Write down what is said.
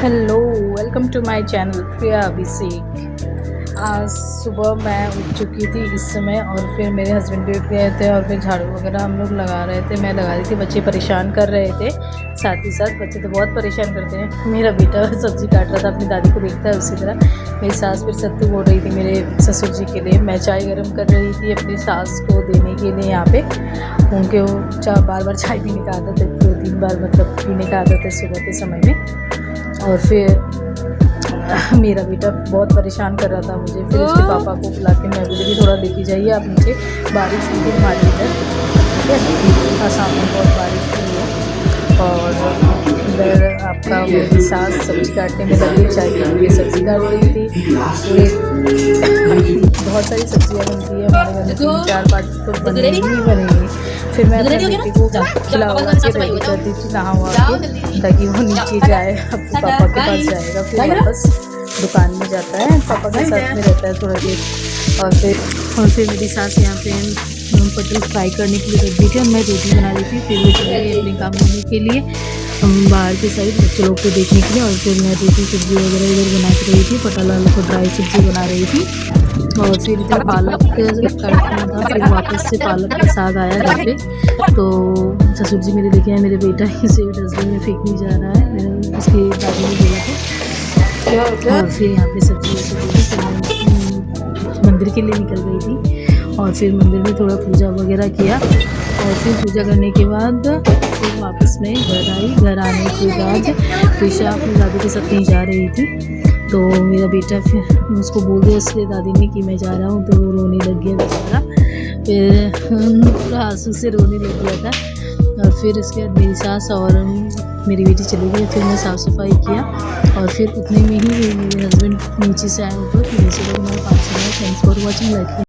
Hello, welcome to my channel Priya Abhishek. आज सुबह मैं उठ चुकी थी इस समय और फिर मेरे हस्बैंड भी उठ गए थे और फिर झाड़ू वगैरह हम लोग लगा रहे थे, मैं लगा रही थी। बच्चे परेशान कर रहे थे, साथ ही साथ बच्चे तो बहुत परेशान करते हैं। मेरा बेटा सब्ज़ी काट रहा था, अपनी दादी को देखता है उसी तरह। मेरी सास फिर सत्तू बोल रही थी मेरे ससुर जी के लिए। मैं चाय गर्म कर रही थी अपनी सास को देने के लिए। यहाँ पे उनके वो बार बार चाय पीने का आदत है, 2-3 बार मतलब पीने का आदत है सुबह के समय में। और फिर मेरा बेटा बहुत परेशान कर रहा था मुझे। फिर उसके पापा को बुला के मैं बोली कि थोड़ा लेके जाइए आप नीचे, बारिश हुई थी हमारे इधर, ठीक है। सामने बहुत बारिश हुई है और इधर आपका मेरी सास सब्ज़ी काटने में लगी, चाय के लिए सब्ज़ी काट रही थी। पूरे बहुत सारी सब्जियां बनती है हमारे घर में, 3-4 पार्ट तो बनेगी। फिर मैं अपने बेटे को खिला उला के रेडी करती थी नहा हुआ के, ताकि वो नीचे जाए, अपने पापा के पास जाएगा, फिर वापस दुकान में जाता है, पापा के साथ में रहता है थोड़ा देर। और फिर मेरी सास यहाँ पे पटल फ्राई करने के लिए रख दी थी और मैं रोटी बना रही थी। फिर वो चली गई अपने काम करने के लिए, हम बाहर के साइड बच्चे लोग को देखने के लिए। और फिर मैं रोटी सब्ज़ी वगैरह इधर बना के रही थी, पटल आलू को ड्राई सब्ज़ी बना रही थी। और फिर इधर पालक काटना था, फिर वापस से पालक का साग आया घर पे। तो ससुर जी मेरे देखे हैं, मेरे बेटा इसे डस्टबिन में फेंकने जा रहा है, मैंने उसकी दादी ने बोला था। और फिर यहाँ पे सब्जी मंदिर के लिए निकल गई थी और फिर मंदिर में थोड़ा पूजा वगैरह किया। और फिर पूजा करने के बाद फिर वापस मैं घर आई। घर आने के बाद ऋषा अपनी दादी के साथ कहीं जा रही थी, तो मेरा बेटा फिर उसको बोल दिया इसलिए दादी ने कि मैं जा रहा हूँ, तो वो रोने लग गया बेचारा। फिर पूरा आंसू से रोने लग गया था। और फिर उसके बाद मेरी सास और मेरी बेटी चली गई। फिर मैं साफ़ सफाई किया और फिर उतने में ही मेरे हस्बैंड नीचे से आए ऊपर। मेरे से लोग हमारे पास। Thanks for watching. लाइक